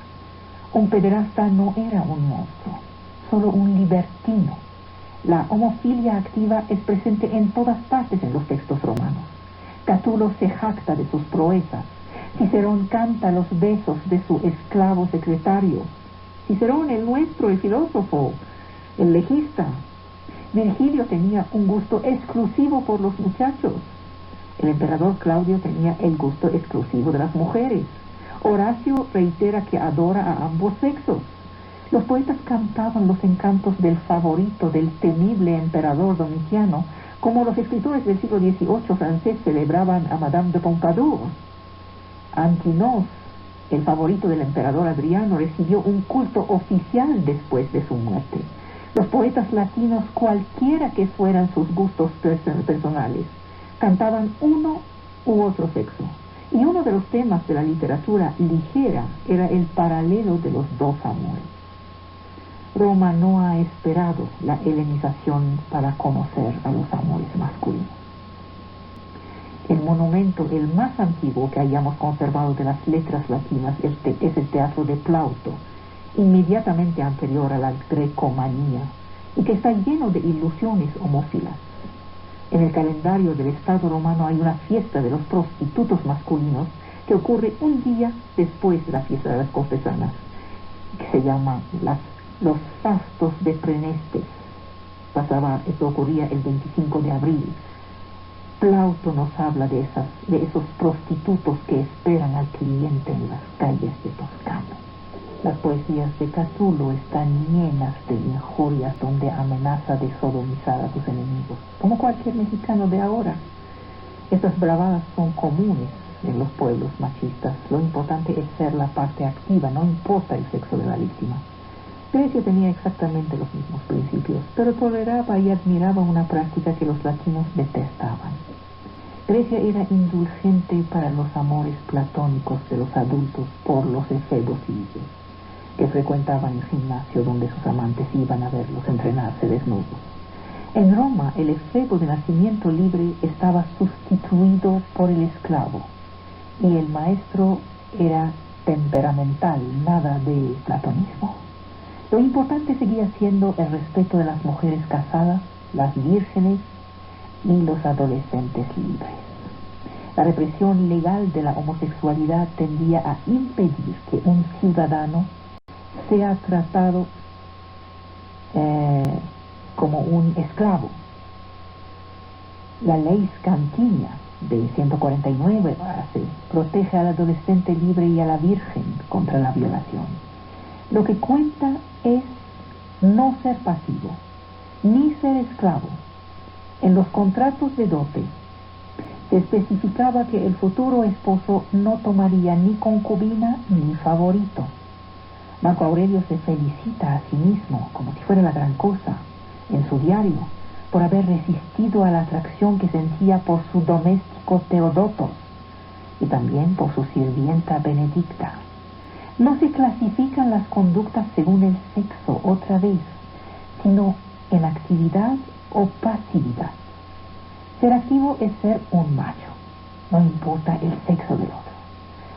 Un pederasta no era un monstruo, solo un libertino. La homofilia activa es presente en todas partes en los textos romanos. Catulo se jacta de sus proezas. Cicerón canta los besos de su esclavo secretario. Cicerón, el nuestro, el filósofo, el legista. Virgilio tenía un gusto exclusivo por los muchachos. El emperador Claudio tenía el gusto exclusivo de las mujeres. Horacio reitera que adora a ambos sexos. Los poetas cantaban los encantos del favorito del temible emperador Domiciano, como los escritores del siglo XVIII francés celebraban a Madame de Pompadour. Antinous, el favorito del emperador Adriano, recibió un culto oficial después de su muerte. Los poetas latinos, cualquiera que fueran sus gustos personales, cantaban uno u otro sexo. Y uno de los temas de la literatura ligera era el paralelo de los 2 amores. Roma no ha esperado la helenización para conocer a los amores masculinos. El monumento, el más antiguo que hayamos conservado de las letras latinas, es el teatro de Plauto, inmediatamente anterior a la grecomanía, y que está lleno de ilusiones homófilas. En el calendario del Estado romano hay una fiesta de los prostitutos masculinos que ocurre un día después de la fiesta de las cortesanas, que se llama los fastos de Prenestes. Esto ocurría el 25 de abril. Plauto nos habla de esos prostitutos que esperan al cliente en las calles de Toscana. Las poesías de Catulo están llenas de injurias donde amenaza de sodomizar a sus enemigos, como cualquier mexicano de ahora. Estas bravadas son comunes en los pueblos machistas. Lo importante es ser la parte activa, no importa el sexo de la víctima. Grecia tenía exactamente los mismos principios, pero toleraba y admiraba una práctica que los latinos detestaban. Grecia era indulgente para los amores platónicos de los adultos por los efebos libios, que frecuentaban el gimnasio donde sus amantes iban a verlos entrenarse desnudos. En Roma, el efebo de nacimiento libre estaba sustituido por el esclavo, y el maestro era temperamental, nada de platonismo. Lo importante seguía siendo el respeto de las mujeres casadas, las vírgenes y los adolescentes libres. La represión legal de la homosexualidad tendía a impedir que un ciudadano sea tratado como un esclavo. La ley Scantinia de 149 protege al adolescente libre y a la virgen contra la violación. Lo que cuenta es no ser pasivo, ni ser esclavo. En los contratos de dote se especificaba que el futuro esposo no tomaría ni concubina ni favorito. Marco Aurelio se felicita a sí mismo, como si fuera la gran cosa, en su diario, por haber resistido a la atracción que sentía por su doméstico Teodotos y también por su sirvienta Benedicta. No se clasifican las conductas según el sexo otra vez, sino en actividad o pasividad. Ser activo es ser un macho, no importa el sexo del otro.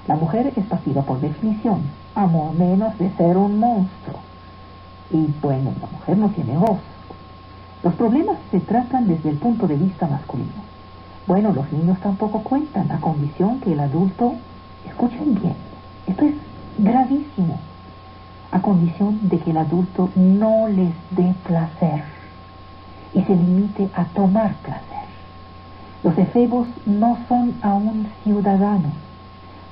La mujer es pasiva por definición, a menos de ser un monstruo. Y bueno, la mujer no tiene voz. Los problemas se tratan desde el punto de vista masculino. Bueno, los niños tampoco cuentan, a condición que el adulto, escuchen bien, esto es gravísimo, a condición de que el adulto no les dé placer y se limite a tomar placer. Los efebos no son aún ciudadanos.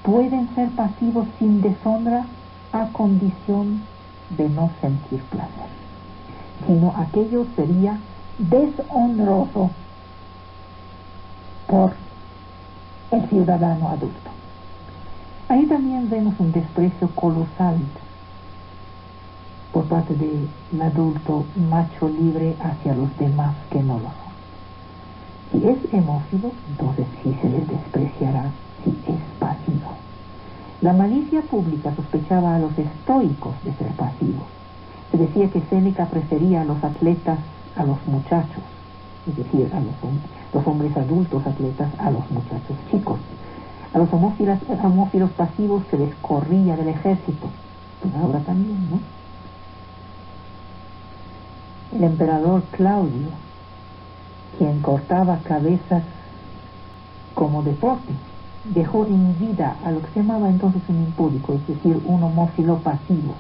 Pueden ser pasivos sin deshonra a condición de no sentir placer, sino aquello sería deshonroso por el ciudadano adulto. Ahí también vemos un desprecio colosal por parte del adulto macho libre hacia los demás que no lo son. Si es hemófilo, entonces sí se les despreciará si es pasivo. La malicia pública sospechaba a los estoicos de ser pasivos. Se decía que Séneca prefería a los atletas a los muchachos, es decir, a los hombres adultos atletas a los muchachos chicos. A los homófilos pasivos se les corría del ejército, pues ahora también, ¿no? El emperador Claudio, quien cortaba cabezas como deporte, dejó en vida a lo que se llamaba entonces un impúdico, es decir, un homófilo pasivo,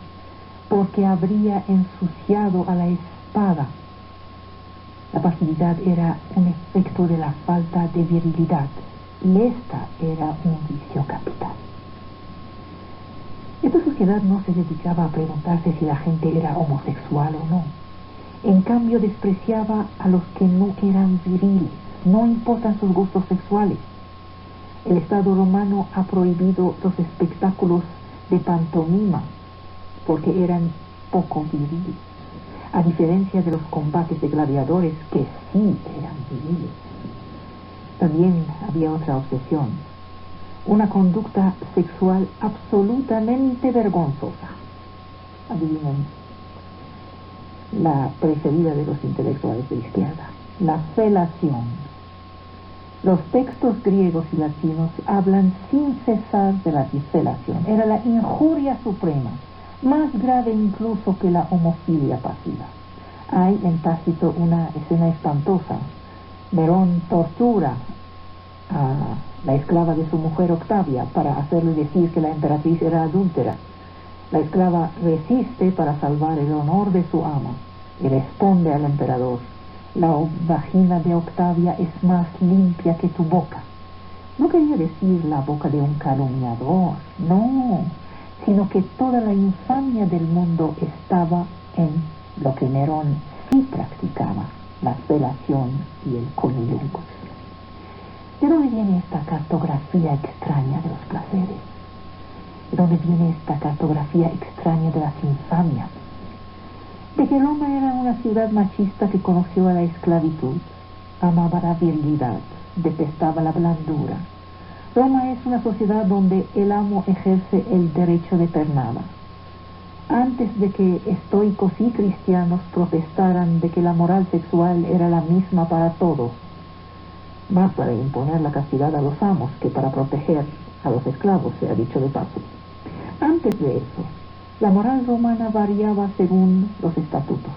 porque habría ensuciado a la espada. La pasividad era un efecto de la falta de virilidad, y esta era un vicio capital. Esta sociedad no se dedicaba a preguntarse si la gente era homosexual o no. En cambio, despreciaba a los que no eran viriles, no importan sus gustos sexuales. El Estado romano ha prohibido los espectáculos de pantomima porque eran poco viriles, a diferencia de los combates de gladiadores que sí eran viriles. También había otra obsesión, una conducta sexual absolutamente vergonzosa. Adivinen, la preferida de los intelectuales de izquierda, la felación. Los textos griegos y latinos hablan sin cesar de la felación. Era la injuria suprema, más grave incluso que la homofilia pasiva. Hay en Tácito una escena espantosa. Nerón tortura a la esclava de su mujer Octavia para hacerle decir que la emperatriz era adúltera. La esclava resiste para salvar el honor de su ama y responde al emperador: la vagina de Octavia es más limpia que tu boca. No quería decir la boca de un calumniador, no. sino que toda la infamia del mundo estaba en lo que Nerón sí practicaba, la felación y el cunnilingus. ¿De dónde viene esta cartografía extraña de los placeres? ¿De dónde viene esta cartografía extraña de las infamias? De que Roma era una ciudad machista que conoció a la esclavitud, amaba la virilidad, detestaba la blandura. Roma es una sociedad donde el amo ejerce el derecho de pernada. Antes de que estoicos y cristianos protestaran de que la moral sexual era la misma para todos, más para imponer la castidad a los amos que para proteger a los esclavos, se ha dicho de paso. Antes de eso, la moral romana variaba según los estatutos.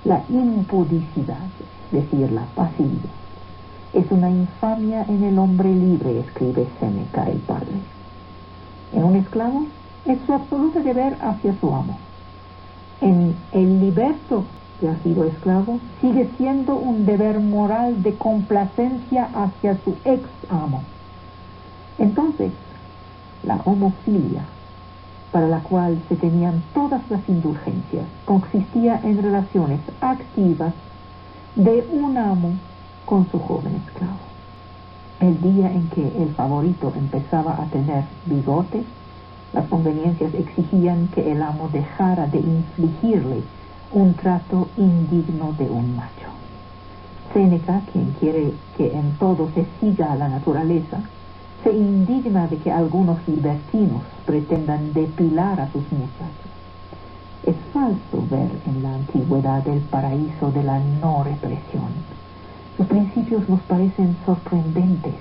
La impudicidad, es decir, la pasividad, es una infamia en el hombre libre, escribe Séneca el padre. En un esclavo es su absoluto deber hacia su amo. En el liberto que ha sido esclavo, sigue siendo un deber moral de complacencia hacia su ex amo. Entonces, la homofilia, para la cual se tenían todas las indulgencias, consistía en relaciones activas de un amo con su joven esclavo. El día en que el favorito empezaba a tener bigote, las conveniencias exigían que el amo dejara de infligirle un trato indigno de un macho. Séneca, quien quiere que en todo se siga a la naturaleza, se indigna de que algunos libertinos pretendan depilar a sus muchachos. Es falso ver en la antigüedad el paraíso de la no represión. Sus principios nos parecen sorprendentes,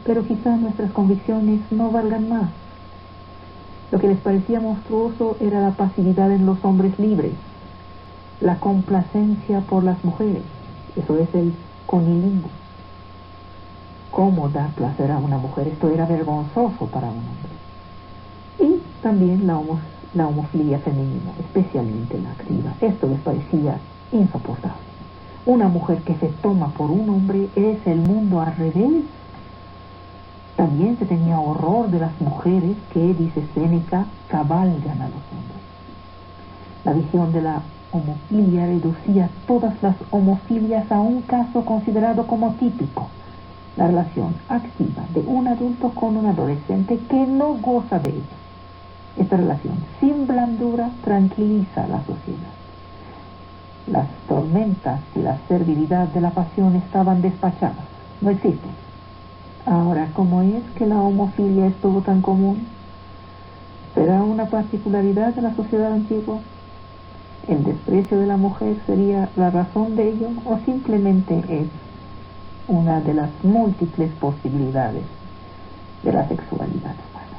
pero quizá nuestras convicciones no valgan más. Lo que les parecía monstruoso era la pasividad en los hombres libres, la complacencia por las mujeres, eso es el conilingus. ¿Cómo dar placer a una mujer? Esto era vergonzoso para un hombre. Y también la homofilia femenina, especialmente la activa. Esto les parecía insoportable. Una mujer que se toma por un hombre es el mundo al revés. También se tenía horror de las mujeres que, dice Séneca, cabalgan a los hombres. La visión de la homofilia reducía todas las homofilias a un caso considerado como típico: la relación activa de un adulto con un adolescente que no goza de ella. Esta relación sin blandura tranquiliza a la sociedad. Las tormentas y la servilidad de la pasión estaban despachadas, no existen. Ahora, ¿cómo es que la homofilia estuvo tan común? ¿Será una particularidad de la sociedad antigua? ¿El desprecio de la mujer sería la razón de ello, o simplemente es una de las múltiples posibilidades de la sexualidad humana?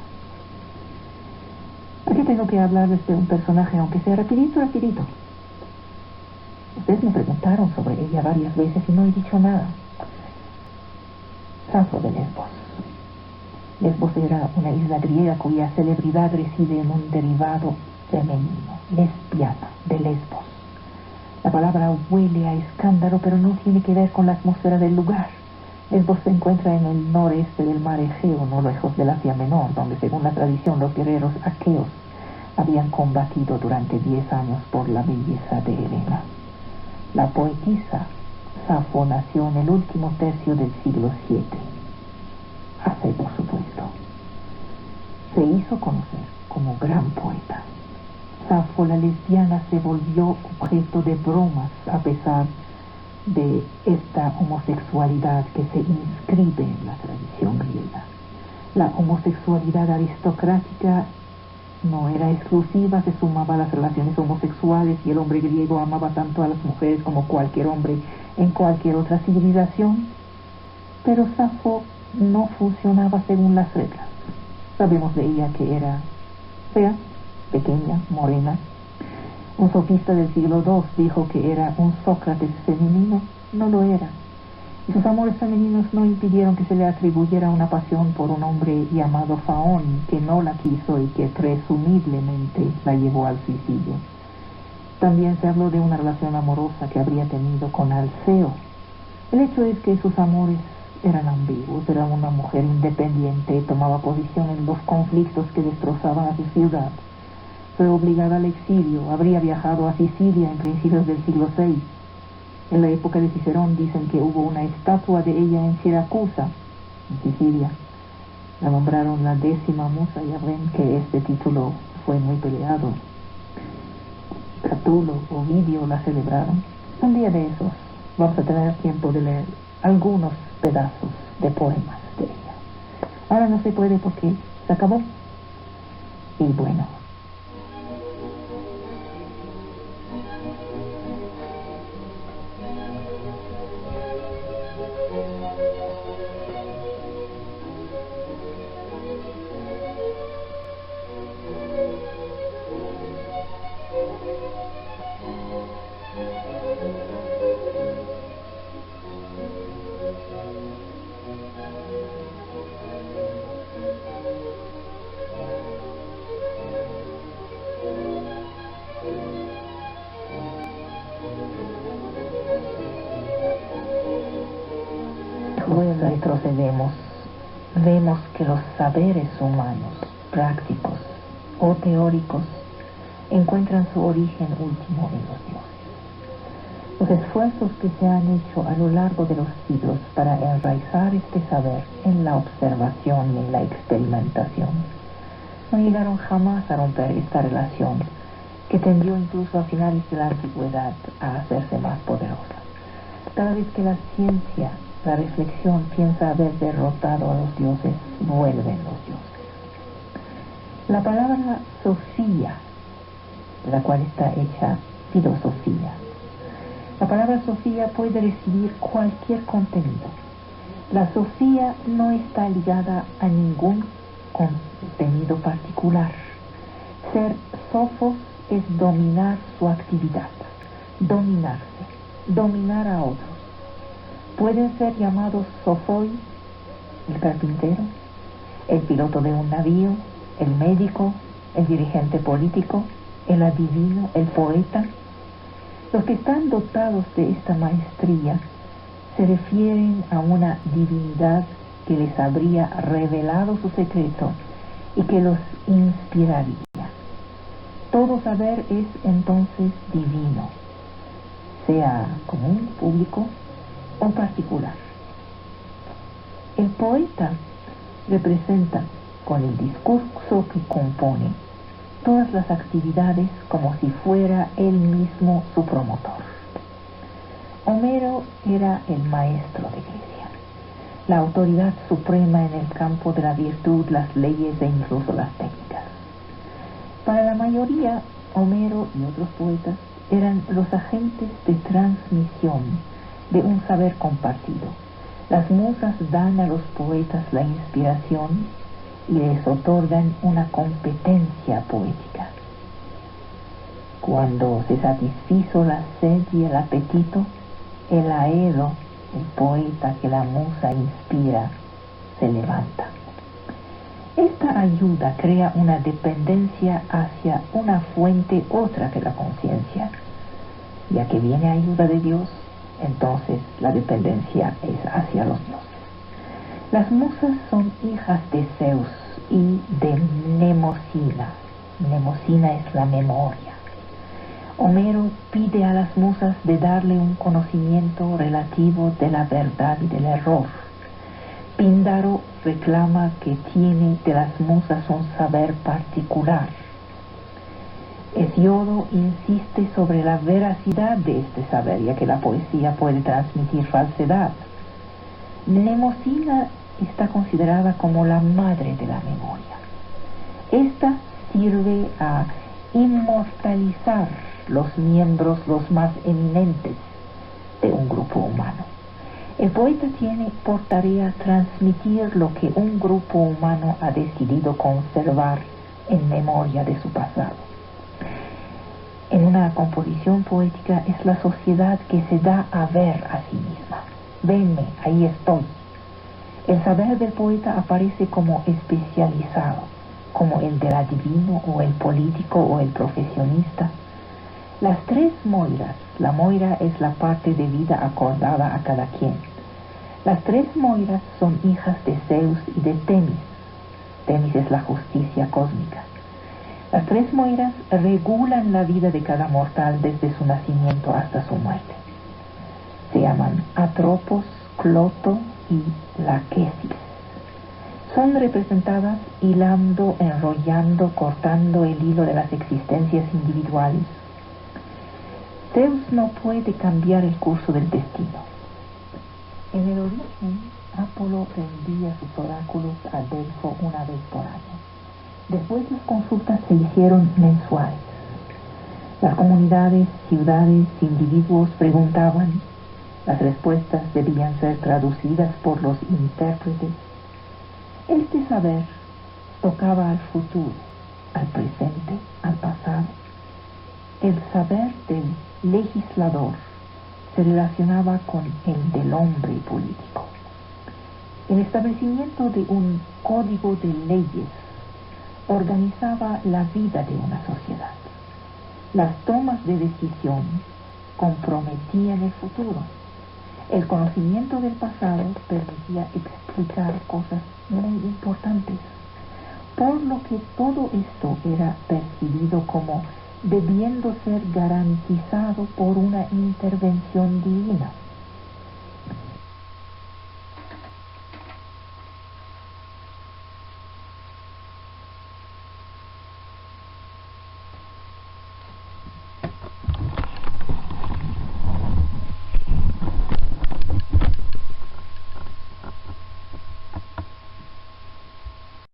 Aquí tengo que hablarles de un personaje, aunque sea rapidito. Ustedes me preguntaron sobre ella varias veces y no he dicho nada. Safo de Lesbos. Lesbos era una isla griega cuya celebridad reside en un derivado femenino, lesbiana, de Lesbos. La palabra huele a escándalo, pero no tiene que ver con la atmósfera del lugar. Lesbos se encuentra en el noreste del mar Egeo, no lejos del Asia Menor, donde según la tradición los guerreros aqueos habían combatido durante 10 años por la belleza de Helena. La poetisa Safo nació en el último tercio del siglo VII. Hace, por supuesto. Se hizo conocer como gran poeta. Safo, la lesbiana, se volvió objeto de bromas a pesar de esta homosexualidad que se inscribe en la tradición griega. La homosexualidad aristocrática no era exclusiva, se sumaba a las relaciones homosexuales, y el hombre griego amaba tanto a las mujeres como cualquier hombre en cualquier otra civilización. Pero Safo no funcionaba según las reglas. Sabemos de ella que era fea, pequeña, morena. Un sofista del siglo II dijo que era un Sócrates femenino. No lo era. Y sus amores femeninos no impidieron que se le atribuyera una pasión por un hombre llamado Faón, que no la quiso y que presumiblemente la llevó al suicidio. También se habló de una relación amorosa que habría tenido con Alceo. El hecho es que sus amores eran ambiguos. Era una mujer independiente, tomaba posición en los conflictos que destrozaban a su ciudad. Fue obligada al exilio, habría viajado a Sicilia en principios del siglo VI. En la época de Cicerón dicen que hubo una estatua de ella en Siracusa, en Sicilia. La nombraron la 10ª musa. Ya ven que este título fue muy peleado. Catulo, Ovidio la celebraron. Un día de esos vamos a tener tiempo de leer algunos pedazos de poemas de ella. Ahora no se puede porque se acabó. Y bueno, retrocedemos. Vemos que los saberes humanos, prácticos o teóricos, encuentran su origen último en los dioses. Los esfuerzos que se han hecho a lo largo de los siglos para enraizar este saber en la observación y en la experimentación no llegaron jamás a romper esta relación, que tendió incluso a finales de la antigüedad a hacerse más poderosa. Cada vez que la ciencia, la reflexión, piensa haber derrotado a los dioses, vuelven los dioses. La palabra Sofía, de la cual está hecha filosofía, la palabra Sofía puede recibir cualquier contenido. La Sofía no está ligada a ningún contenido particular. Ser sofos es dominar su actividad, dominarse, dominar a otros. Pueden ser llamados sofoi, el carpintero, el piloto de un navío, el médico, el dirigente político, el adivino, el poeta. Los que están dotados de esta maestría se refieren a una divinidad que les habría revelado su secreto y que los inspiraría. Todo saber es entonces divino, sea común, público o particular. El poeta representa con el discurso que compone todas las actividades como si fuera él mismo su promotor. Homero era el maestro de Grecia, la autoridad suprema en el campo de la virtud, las leyes e incluso las técnicas. Para la mayoría, Homero y otros poetas eran los agentes de transmisión de un saber compartido. Las musas dan a los poetas la inspiración y les otorgan una competencia poética. Cuando se satisfizo la sed y el apetito, el Aedo, el poeta que la musa inspira, se levanta. Esta ayuda crea una dependencia hacia una fuente otra que la conciencia. Ya que viene ayuda de Dios, entonces la dependencia es hacia los dioses. Las musas son hijas de Zeus y de Mnemosina. Mnemosina es la memoria. Homero pide a las musas de darle un conocimiento relativo de la verdad y del error. Píndaro reclama que tiene de las musas un saber particular. Hesiodo insiste sobre la veracidad de este saber, ya que la poesía puede transmitir falsedad. Mnemosina está considerada como la madre de la memoria. Esta sirve a inmortalizar los miembros los más eminentes de un grupo humano. El poeta tiene por tarea transmitir lo que un grupo humano ha decidido conservar en memoria de su pasado. En una composición poética es la sociedad que se da a ver a sí misma. Venme, ahí estoy. El saber del poeta aparece como especializado, como el del adivino o el político o el profesionista. Las tres moiras, la moira es la parte de vida acordada a cada quien. Las tres Moiras son hijas de Zeus y de Temis. Temis es la justicia cósmica. Las tres Moiras regulan la vida de cada mortal desde su nacimiento hasta su muerte. Se llaman Atropos, Cloto y Laquesis. Son representadas hilando, enrollando, cortando el hilo de las existencias individuales. Zeus no puede cambiar el curso del destino. En el origen, Apolo rendía sus oráculos a Delfo una vez por año. Después las consultas se hicieron mensuales. Las comunidades, ciudades, individuos preguntaban. Las respuestas debían ser traducidas por los intérpretes. Este saber tocaba al futuro, al presente, al pasado. El saber del legislador se relacionaba con el del hombre político. El establecimiento de un código de leyes organizaba la vida de una sociedad. Las tomas de decisión comprometían el futuro. El conocimiento del pasado permitía explicar cosas muy importantes, por lo que todo esto era percibido como debiendo ser garantizado por una intervención divina.